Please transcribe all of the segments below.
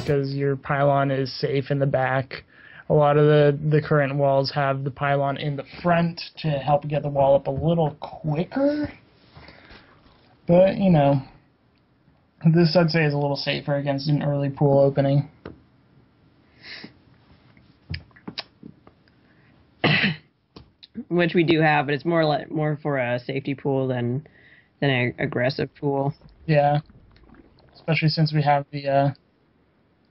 because your pylon is safe in the back. A lot of the current walls have the pylon in the front to help get the wall up a little quicker. But, you know, this I'd say is a little safer against an early pool opening. Which we do have, but it's more for a safety pool than an aggressive pool. Yeah, especially since we have the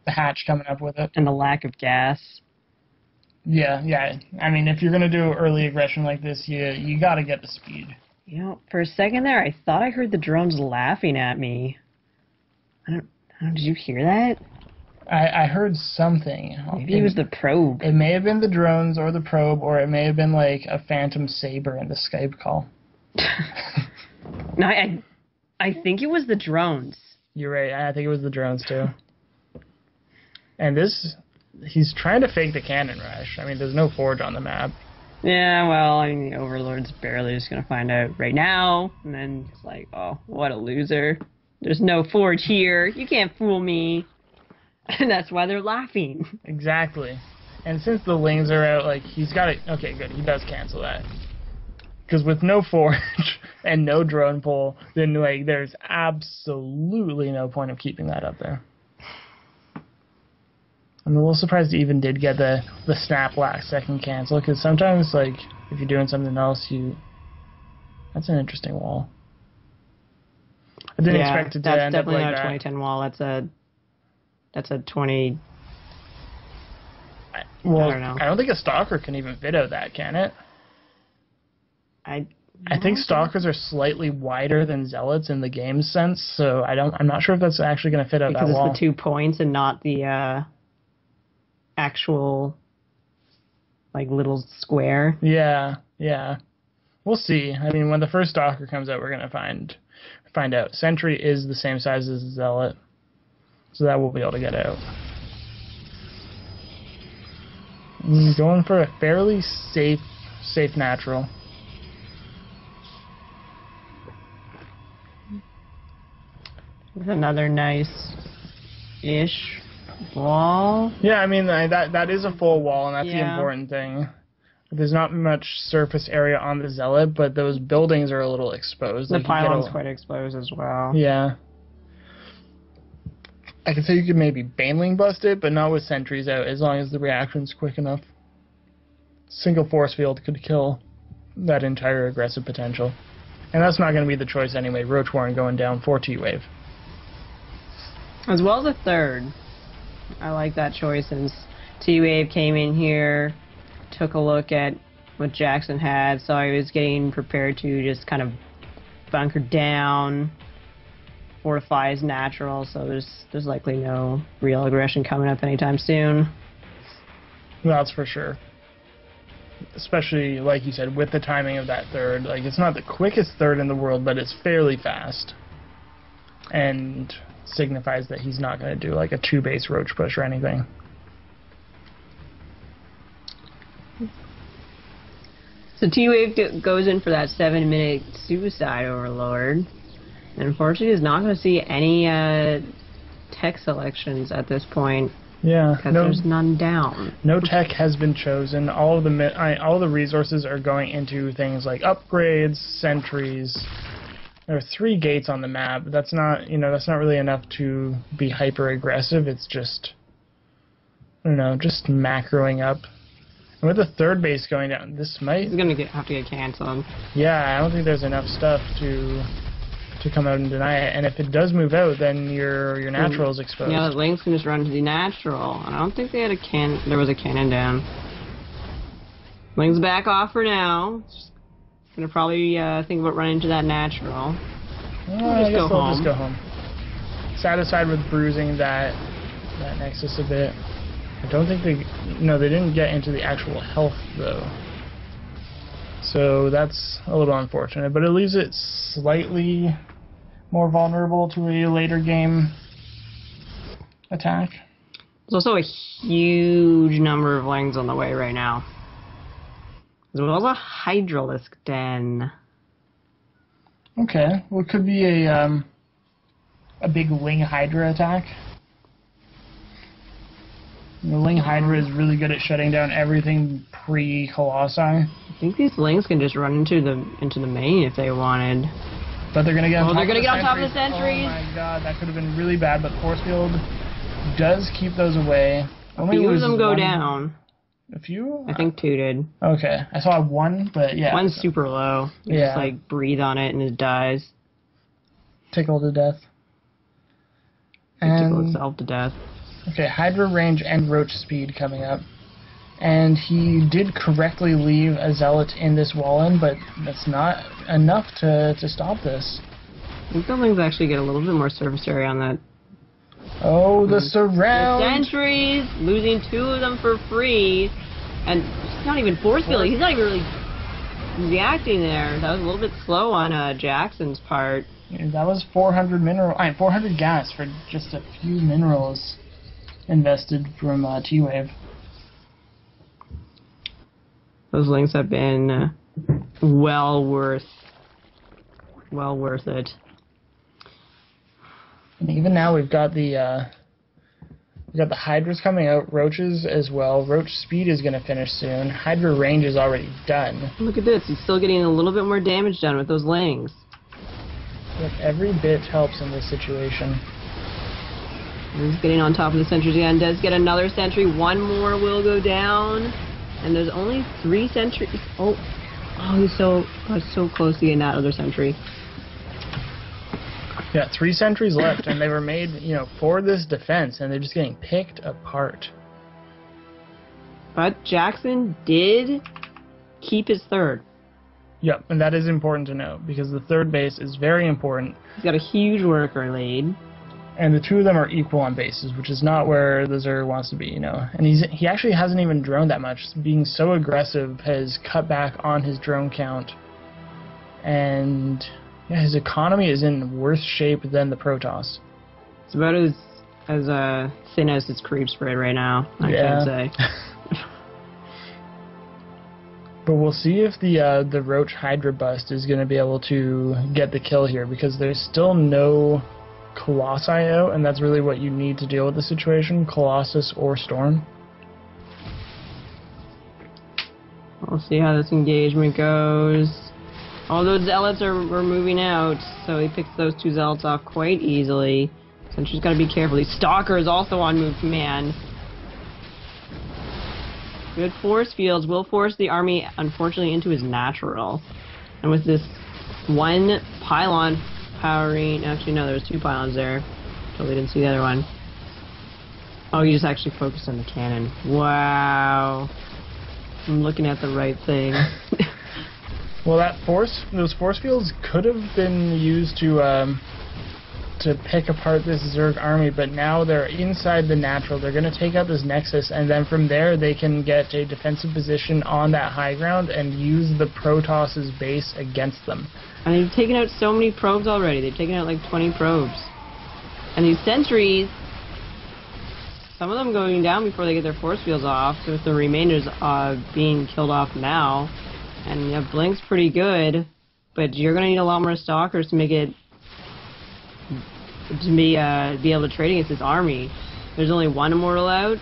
hatch coming up with it. And the lack of gas. Yeah. I mean, if you're going to do early aggression like this, you got to get the speed. You know, for a second there, I thought I heard the drones laughing at me. I don't know, did you hear that? I heard something. Maybe it was the probe. It may have been the drones or the probe, or it may have been like a phantom saber in the Skype call. No, I think it was the drones. You're right. I think it was the drones too. And he's trying to fake the cannon rush. I mean, there's no forge on the map. Yeah, well, I mean, the Overlord's barely just going to find out right now. And then it's like, oh, what a loser. There's no forge here. You can't fool me. And that's why they're laughing. Exactly. And since the lings are out, like, he's got it. Okay, good. He does cancel that. Because with no forge and no drone pull, then, like, there's absolutely no point of keeping that up there. I'm a little surprised he even did get the snap last second cancel, because sometimes, like, if you're doing something else, that's an interesting wall. I didn't expect it to end up like that. That's definitely not a 2010 wall. That's a 20... Well, I don't know. I don't think a stalker can even fit out that, can it? I think stalkers are slightly wider than zealots in the game sense, so I'm not sure if that's actually going to fit out that wall. Because it's the 2 points and not the actual like little square. Yeah. We'll see. I mean, when the first stalker comes out, we're going to find out. Sentry is the same size as the zealot, so that we'll be able to get out. Going for a fairly safe natural. With another nice-ish wall. Yeah, I mean, that is a full wall, and that's the important thing. There's not much surface area on the zealot, but those buildings are a little exposed. The pylon's quite exposed as well. Yeah. I could say you could maybe Baneling bust it, but not with sentries out, as long as the reaction's quick enough. Single force field could kill that entire aggressive potential. And that's not going to be the choice anyway. Roach Warren going down for teawave. As well as a third. I like that choice, since teawave came in here, took a look at what Jackson had, so I was getting prepared to just kind of bunker down, fortify his natural, so there's likely no real aggression coming up anytime soon. That's for sure. Especially, like you said, with the timing of that third. Like, it's not the quickest third in the world, but it's fairly fast. And signifies that he's not going to do, like, a 2-base roach push or anything. So teawave goes in for that 7-minute suicide overlord. And unfortunately, is not going to see any tech selections at this point. Yeah, because there's none down. No tech has been chosen. All the resources are going into things like upgrades, sentries. There are 3 gates on the map. That's not really enough to be hyper aggressive. It's just, I don't know, just macroing up. And with the third base going down, this might... It's going to have to get canceled. Yeah, I don't think there's enough stuff to come out and deny it. And if it does move out, then your natural is exposed. Yeah, the Lynx can just run to the natural. And I don't think they had there was a cannon down. Lynx back off for now. Just gonna probably think about running to that natural. I guess they'll just go home. Satisfied with bruising that Nexus a bit. I don't think they didn't get into the actual health though. So that's a little unfortunate, but it leaves it slightly more vulnerable to a later game attack. There's also a huge number of Lings on the way right now. As well as a Hydralisk Den. Okay, well, it could be a big Ling Hydra attack. The Ling Hydra is really good at shutting down everything pre-Colossi. I think these Lings can just run into the main if they wanted. But they're going to get on top they're of the going to get on top of the sentries. Oh my god, that could have been really bad, but Force Field does keep those away. A few of them go down. A few? I think 2 did. Okay, I saw 1, but yeah. One's super low. You just like breathe on it and it dies. Tickle to death. Tickle itself to death. Okay, Hydra range and Roach speed coming up. And he did correctly leave a Zealot in this wall-in, but that's not enough to stop this. I think the Lings actually get a little bit more surface area on that. Oh, the surround! The sentries, losing 2 of them for free, and he's not even force fielding. He's not even really reacting there. That was a little bit slow on Jackson's part. Yeah, that was 400 gas for just a few minerals invested from teawave. Those Lings have been well worth it. And even now we've got the Hydras coming out, Roaches as well. Roach speed is going to finish soon. Hydra range is already done. Look at this. He's still getting a little bit more damage done with those Lings. Yep, every bit helps in this situation. He's getting on top of the sentries again. Does get another sentry. 1 more will go down. And there's only 3 sentries. Oh, he's so close to getting that other sentry. Yeah, 3 sentries left, and they were made, for this defense, and they're just getting picked apart. But Jackson did keep his 3rd. Yep, and that is important to know, because the 3rd base is very important. He's got a huge worker lead. And the 2 of them are equal on bases, which is not where the Zerg wants to be, And he actually hasn't even droned that much. Being so aggressive has cut back on his drone count. And yeah, his economy is in worse shape than the Protoss. It's about as thin as his creep spread right now, I can say. But we'll see if the Roach Hydra bust is going to be able to get the kill here, because there's still no Colossi out, and that's really what you need to deal with the situation, Colossus or Storm. We'll see how this engagement goes. All those Zealots were moving out, so he picks those 2 Zealots off quite easily. Sentry's got to be careful. These Stalker is also on move command. Good force fields will force the army, unfortunately, into his natural. And with this 1 pylon powering... Actually, no, there's 2 pylons there. Totally didn't see the other one. Oh, you just actually focused on the cannon. Wow. I'm looking at the right thing. Well, those force fields could have been used to pick apart this Zerg army, but now they're inside the natural. They're going to take out this Nexus, and then from there they can get a defensive position on that high ground and use the Protoss's base against them. And they've taken out so many probes already. They've taken out like 20 probes. And these sentries, some of them going down before they get their force fields off, with the remainders being killed off now. And Blink's pretty good, but you're going to need a lot more Stalkers to make it be able to trade against this army. There's only 1 Immortal out.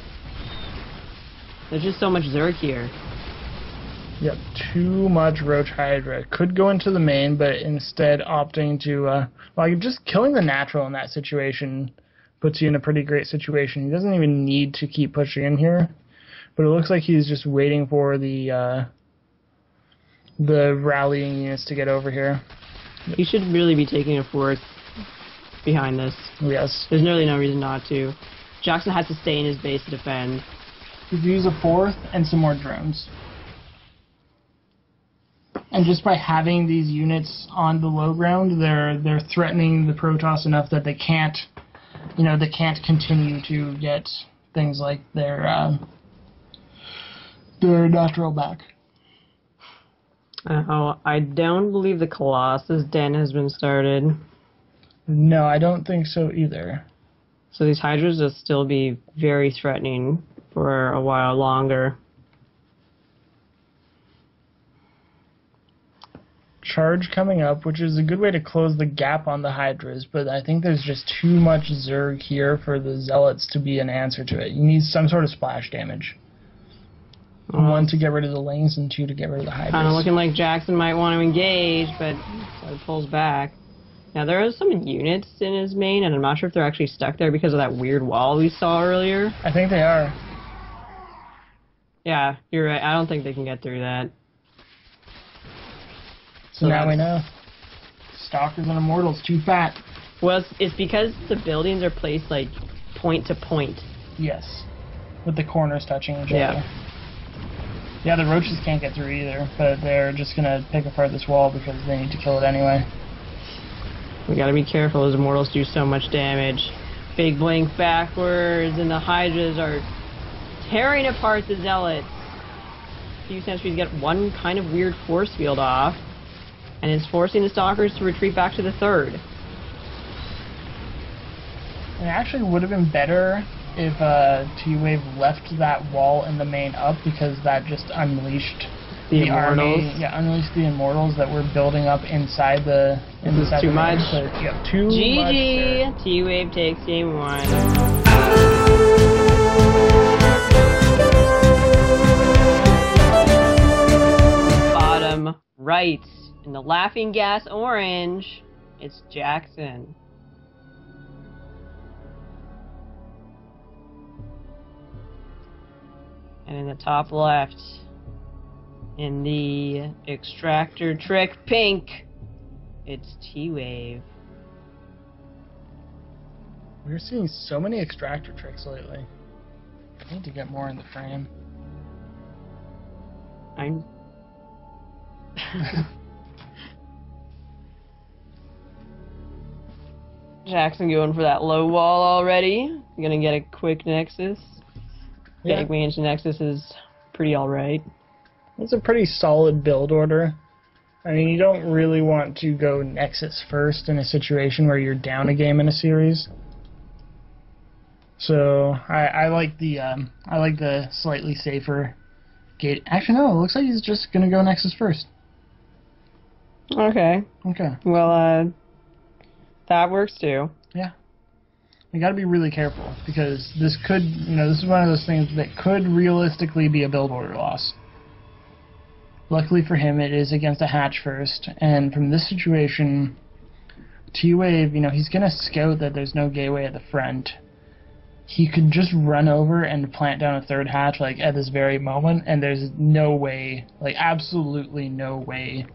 There's just so much Zerg here. Yep, too much Roach Hydra. Could go into the main, but instead opting to... just killing the natural in that situation puts you in a pretty great situation. He doesn't even need to keep pushing in here, but it looks like he's just waiting for the rallying units to get over here. You should really be taking a 4th behind this. Yes. There's really no reason not to. Jackson has to stay in his base to defend. You could use a 4th and some more drones. And just by having these units on the low ground, they're threatening the Protoss enough that they can't continue to get things like their natural back. I don't believe the Colossus Den has been started. No, I don't think so either. So these Hydras will still be very threatening for a while longer. charge coming up, which is a good way to close the gap on the Hydras, but I think there's just too much Zerg here for the Zealots to be an answer to it. You need some sort of splash damage. One, to get rid of the lanes, and two, to get rid of the Hydras. Kind of looking like Jackson might want to engage, but so he pulls back. Now, there are some units in his main, and I'm not sure if they're actually stuck there because of that weird wall we saw earlier. I think they are. Yeah, you're right. I don't think they can get through that. So now we know. Stalkers and Immortals, too fat. Well, it's because the buildings are placed, like, point to point. Yes. With the corners touching each other. Yeah, the Roaches can't get through either, but they're just going to pick apart this wall because they need to kill it anyway. We gotta be careful, those Immortals do so much damage. Big blink backwards, and the Hydras are tearing apart the Zealots. Few sentries get one kind of weird force field off, and it's forcing the Stalkers to retreat back to the third. It actually would have been better if teawave left that wall in the main up, because that just unleashed the Immortals. Army. Yeah, unleashed the Immortals that were building up inside the. This is too much. So, yeah, too GG! much. Teawave takes game 1. Bottom right, in the laughing gas orange, it's Jackson. And in the top left, in the extractor trick pink, it's teawave. We're seeing so many extractor tricks lately. I need to get more in the frame. I'm... Jackson going for that low wall already. Gonna get a quick Nexus. Yeah. Big Mansion Nexus is pretty alright. It's a pretty solid build order. I mean, you don't really want to go Nexus first in a situation where you're down a game in a series. So I like the slightly safer gate. Actually, no. It looks like he's just gonna go Nexus first. Okay. Okay. Well, that works too. Yeah. We got to be really careful because this could, this is one of those things that could realistically be a build order loss. Luckily for him, it is against a hatch first, and from this situation, teawave, he's going to scout that there's no gateway at the front. He could just run over and plant down a third hatch, at this very moment, and there's no way, absolutely no way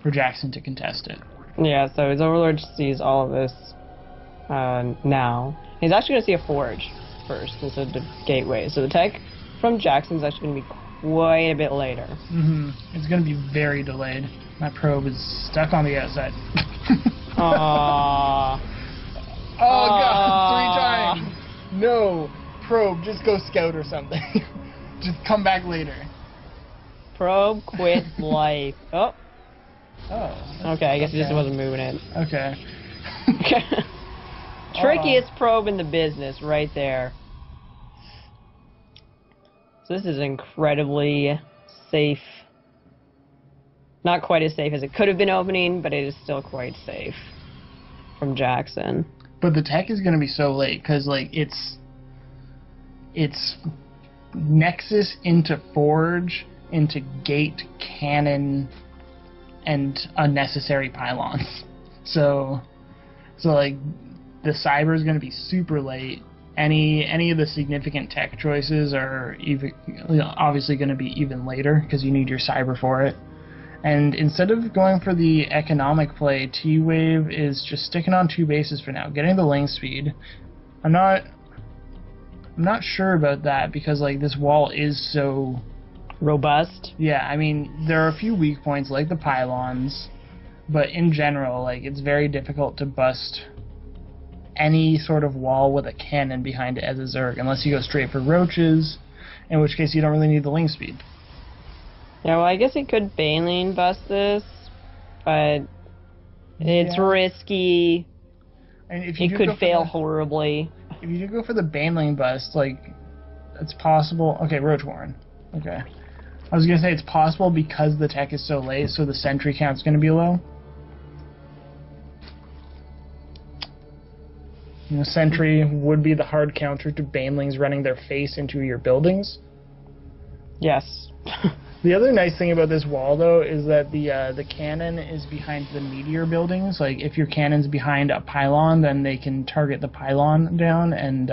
for Jackson to contest it. Yeah, so his Overlord sees all of this now. He's actually going to see a Forge first instead of the Gateway, so the tech from Jackson's actually going to be quite a bit later. Mm-hmm. It's going to be very delayed. My probe is stuck on the outside. Aww. Oh, God, 3 times. No, probe, just go scout or something. Just come back later. Probe quit life. Oh. Oh. Okay, I guess he just wasn't moving it. Okay. Trickiest probe in the business right there. So this is incredibly safe. Not quite as safe as it could have been opening, but it is still quite safe from Jackson. But the tech is going to be so late because it's Nexus into Forge into Gate, Cannon, and unnecessary pylons. So the cyber is going to be super late. Any of the significant tech choices are even obviously going to be even later because you need your cyber for it. And instead of going for the economic play, teawave is just sticking on 2 bases for now, getting the lane speed. I'm not sure about that because this wall is so robust. Yeah, I mean there are a few weak points like the pylons, but in general, it's very difficult to bust any sort of wall with a cannon behind it as a Zerg, unless you go straight for roaches, in which case you don't really need the lane speed. Yeah, well, I guess it could Baneling bust this, but it's risky. And if you it could fail horribly. If you do go for the Baneling bust, it's possible. Okay, Roach Warren. Okay. I was gonna say it's possible because the tech is so late, so the sentry count's gonna be low. You know, sentry would be the hard counter to banelings running their face into your buildings. Yes. The other nice thing about this wall, though, is that the cannon is behind the meteor buildings. Like, if your cannon's behind a pylon, then they can target the pylon down, and,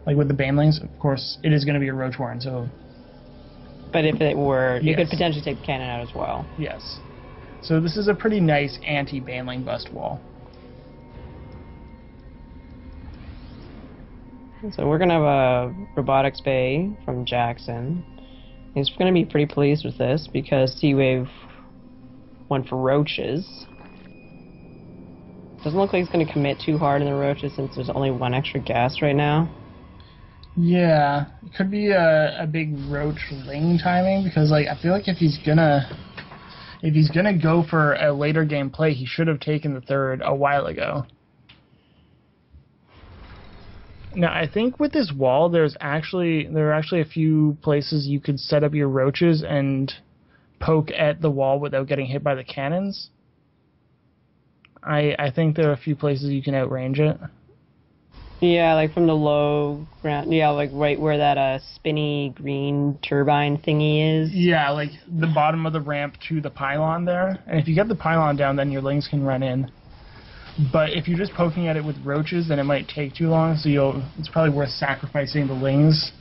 like with the banelings, of course, it is going to be a roach warren, so... But if it were, you Yes. could potentially take the cannon out as well. Yes. So this is a pretty nice anti-baneling bust wall. So we're going to have a robotics bay from Jackson. He's going to be pretty pleased with this because teawave went for roaches. Doesn't look like he's going to commit too hard in the roaches since there's only one extra gas right now. Yeah, it could be a big roach ling timing because, like, I feel like if he's gonna go for a later game play, he should have taken the third a while ago. Now, I think with this wall, there are actually a few places you could set up your roaches and poke at the wall without getting hit by the cannons. I think there are a few places you can outrange it. Yeah, like from the low ground. Yeah, like right where that spinny green turbine thingy is. Yeah, like the bottom of the ramp to the pylon there. And if you get the pylon down, then your lings can run in. But if you're just poking at it with roaches, then it might take too long, so it's probably worth sacrificing the lings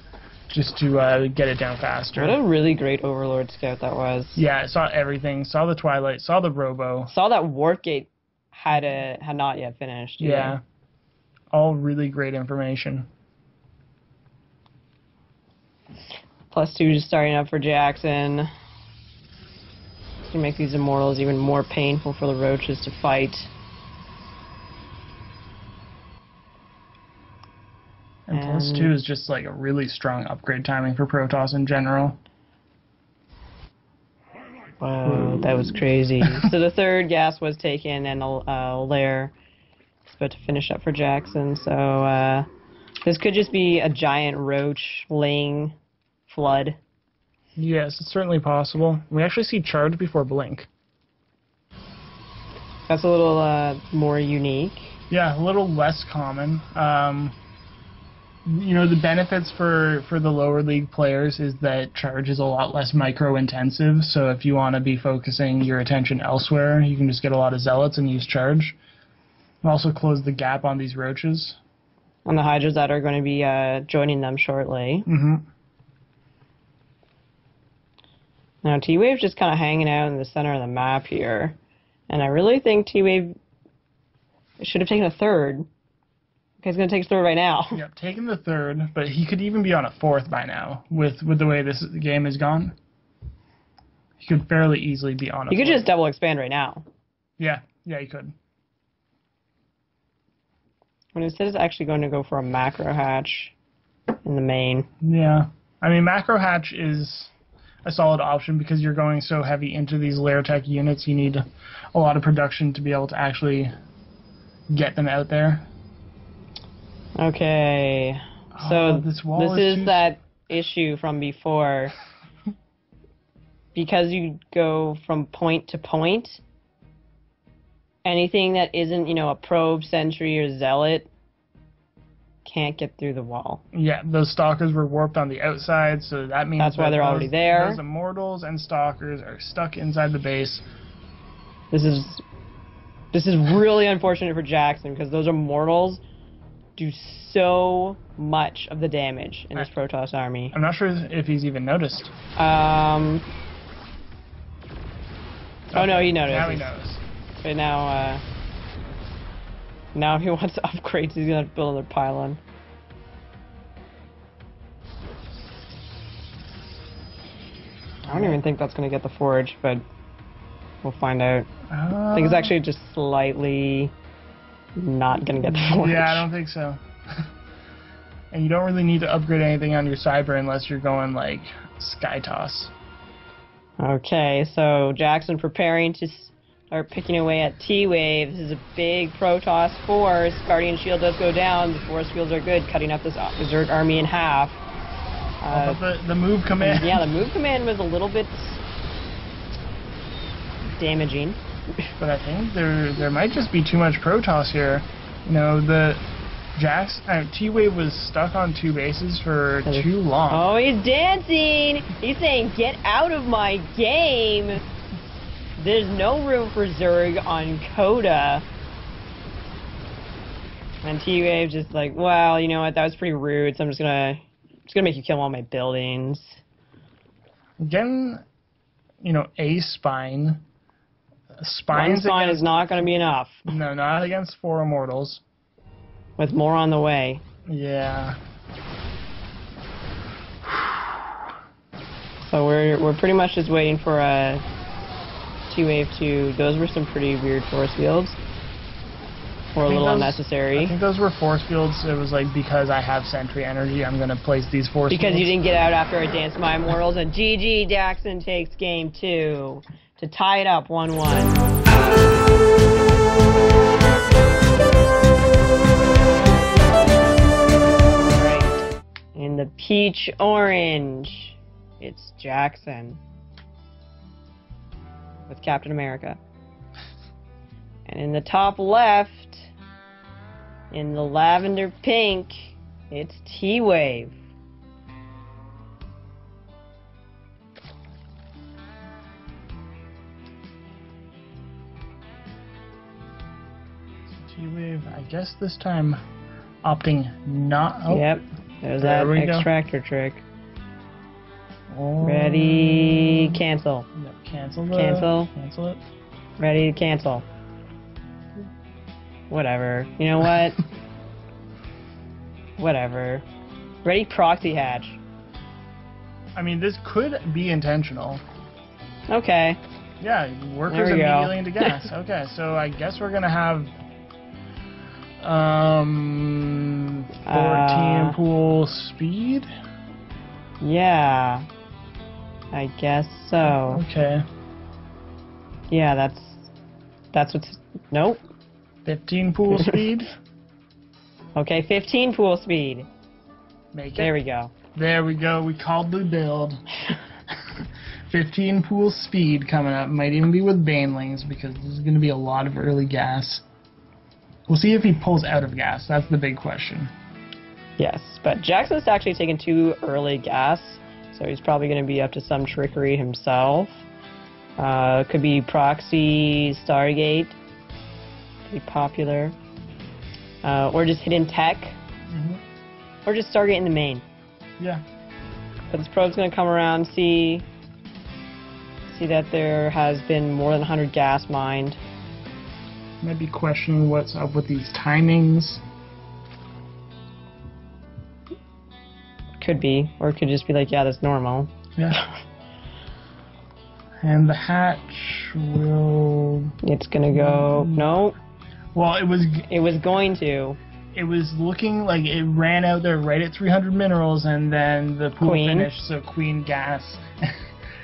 just to get it down faster. What a really great Overlord Scout that was. Yeah, I saw everything. Saw the Twilight, saw the Robo. Saw that Warp Gate had not yet finished. Either. Yeah. All really great information. +2 just starting up for Jackson. It's gonna make these Immortals even more painful for the roaches to fight. And +2 is just like a really strong upgrade timing for Protoss in general. Wow, that was crazy. So the third gas was taken, and a lair is about to finish up for Jackson. So this could just be a giant roach ling flood. Yes, it's certainly possible. We actually see charge before blink. That's a little more unique. Yeah, a little less common. You know, the benefits for the lower league players is that charge is a lot less micro-intensive, so if you want to be focusing your attention elsewhere, you can just get a lot of zealots and use charge. And also close the gap on these roaches. On the Hydras that are going to be joining them shortly. Mm-hmm. Now, T-Wave's just kind of hanging out in the center of the map here, and I really think T-Wave should have taken a third. He's going to take his third right now. Yep, taking the third, but he could even be on a fourth by now with the way this game has gone. He could fairly easily be on a He could fourth. just double expand right now. Yeah, he could. When instead is actually going to go for a macro hatch in the main. Yeah. I mean, macro hatch is a solid option because you're going so heavy into these lair tech units, you need a lot of production to be able to actually get them out there. Okay, so this is that issue from before. Because you go from point to point, anything that isn't, a probe, sentry, or zealot can't get through the wall. Yeah, those stalkers were warped on the outside, so that means that's why they're already there. Those immortals and stalkers are stuck inside the base. This is really unfortunate for Jackson because those immortals do so much of the damage in this Protoss army. I'm not sure if he's even noticed. Oh no, he noticed. Now he knows. But now if he wants upgrades, he's gonna have to build another pylon. I don't even think that's gonna get the forge, but we'll find out. I think it's actually just slightly not gonna get the forge. Yeah, I don't think so. And you don't really need to upgrade anything on your cyber unless you're going like Sky Toss. Okay, so Jackson preparing to start picking away at T-Wave. This is a big Protoss force. Guardian Shield does go down. The force fields are good, cutting up this Berserk army in half. How about the move command? Yeah, the move command was a little bit damaging. But I think there might just be too much Protoss here. You know, the T-Wave was stuck on 2 bases for too long. Oh, he's dancing! He's saying, get out of my game! There's no room for Zerg on Coda. And T-Wave just like, well, you know what, that was pretty rude, so I'm just gonna make you kill all my buildings. Again, you know, a spine. One spine is not going to be enough. No, not against 4 Immortals. With more on the way. Yeah. So we're pretty much just waiting for a T-Wave to... Those were some pretty weird force fields. Or a little unnecessary. I think those were force fields. It was like, because I have Sentry energy, I'm going to place these force fields. Because you didn't get out after I danced my Immortals. And GG, Jackson takes game 2 to tie it up 1-1. Right. In the peach orange, it's Jackson with Captain America. And in the top left, in the lavender pink, it's T-Wave. T-Wave, I guess this time opting not... Oh, yep, there's that extractor trick. Oh. Ready, cancel. No, cancel it. Ready, cancel. Whatever. You know what? Whatever. Ready, proxy hatch. I mean, this could be intentional. Okay. Yeah, workers immediately into gas. Okay, so I guess we're gonna have 14 pool speed. Yeah, I guess so. Okay. Yeah, that's what's... Nope. 15 pool speed. Okay, 15 pool speed. Make it. There we go. There we go. We called the build. 15 pool speed coming up. Might even be with Banelings, because this is going to be a lot of early gas. We'll see if he pulls out of gas. That's the big question. Yes, but Jackson's actually taken 2 early gas, so he's probably going to be up to some trickery himself. Could be proxy, Stargate. Could be popular. Or just hidden tech. Or just Stargate in the main. Yeah. But this probe's going to come around, see that there has been more than 100 gas mined. Might be questioning what's up with these timings. Could be. Or it could just be like, yeah, that's normal. Yeah. And the hatch will... It's going to go... No. Well, it was going to. It was looking like it ran out there right at 300 minerals, and then the pool finished, so Queen gas.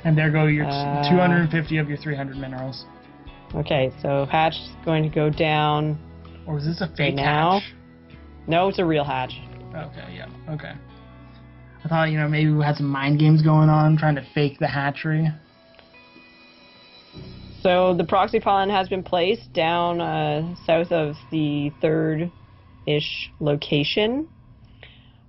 And there go your 250 of your 300 minerals. Okay, so hatch is going to go down. Or is this a fake hatch? No, it's a real hatch. Okay, yeah, okay. I thought, you know, maybe we had some mind games going on, trying to fake the hatchery. So the proxy pylon has been placed down south of the 3rd-ish location.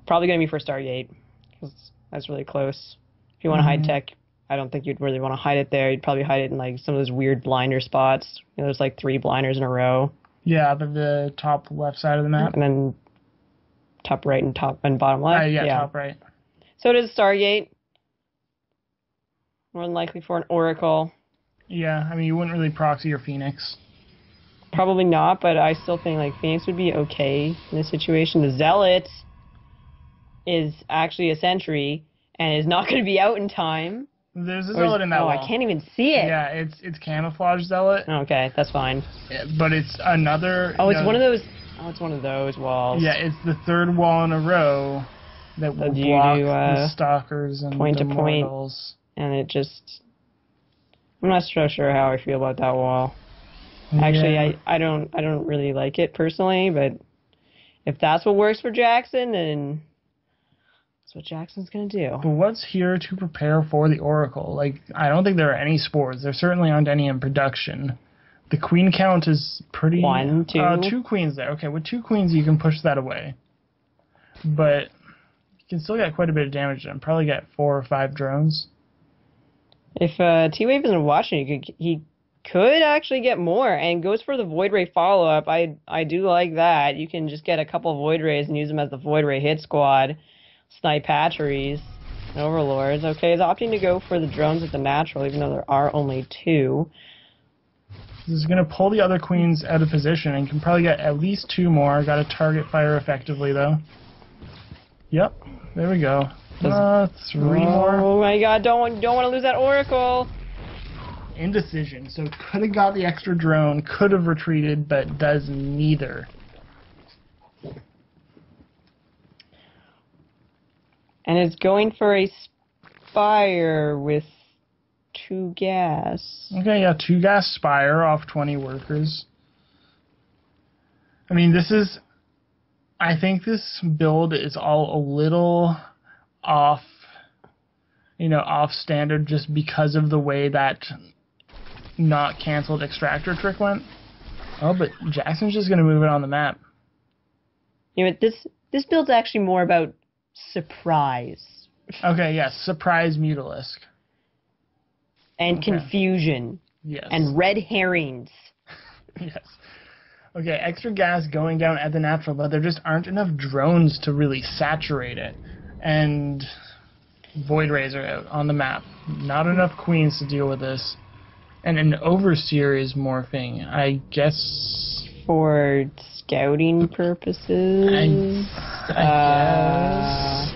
Probably going to be for Stargate, because that's really close. If you want to hide tech, I don't think you'd really want to hide it there. You'd probably hide it in like some of those weird blinder spots. You know, there's like 3 blinders in a row. Yeah, the top left side of the map. And then top right and bottom left. Yeah, top right. So it is Stargate. More than likely for an Oracle. Yeah, I mean, you wouldn't really proxy your Phoenix. Probably not, but I still think like Phoenix would be okay in this situation. The Zealot is actually a sentry and is not going to be out in time. There's a Zealot in that wall. I can't even see it. Yeah, it's camouflage Zealot. Okay, that's fine. Yeah, but it's another... Oh, it's one of those... Oh, it's one of those walls. Yeah, it's the 3rd wall in a row that will block the Stalkers and point the to point, Mortals. And it just... I'm not so sure how I feel about that wall. Actually, I don't really like it personally, but if that's what works for Jackson, then That's what Jackson's going to do. But what's here to prepare for the Oracle? Like, I don't think there are any spores. There certainly aren't any in production. The queen count is pretty... 1, 2. 2 queens there. Okay, with 2 queens, you can push that away. But you can still get quite a bit of damage done. Probably get 4 or 5 drones. If T-Wave isn't watching, he could actually get more, and goes for the Void Ray follow-up. I do like that. You can just get a couple of Void Rays and use them as the Void Ray hit squad. Snipe hatcheries and Overlords. Okay, he's opting to go for the drones at the natural, even though there are only 2. This is going to pull the other queens out of position and can probably get at least 2 more. Got to target fire effectively, though. Yep, there we go. 3 more. Oh my god, don't want to lose that Oracle. Indecision. So could have got the extra drone, could have retreated, but does neither. And it's going for a Spire with 2 gas. Okay, yeah, 2 gas Spire off 20 workers. I mean, I think this build is all a little off, off standard just because of the way that not canceled extractor trick went. Oh, but Jackson's just going to move it on the map. This build's actually more about surprise. Okay, yes, surprise Mutalisk. And confusion. Yes. And red herrings. Yes. Okay, extra gas going down at the natural, but there just aren't enough drones to really saturate it. And Void Rays are out on the map. Not enough queens to deal with this. And an Overseer is morphing, I guess... For scouting purposes? I guess...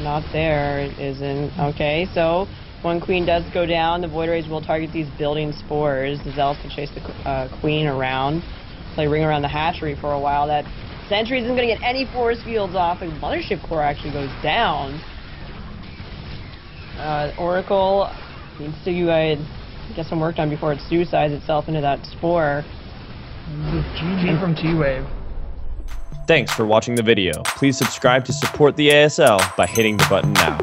Not there, it isn't. Okay, so 1 queen does go down. The Void Rays will target these building spores. The Zealots can chase the queen around. Play ring around the hatchery for a while. That sentry isn't going to get any force fields off. The Mothership Core actually goes down. Oracle needs to get some work done before it suicides itself into that spore. GG from T-Wave. Thanks for watching the video. Please subscribe to support the ASL by hitting the button now.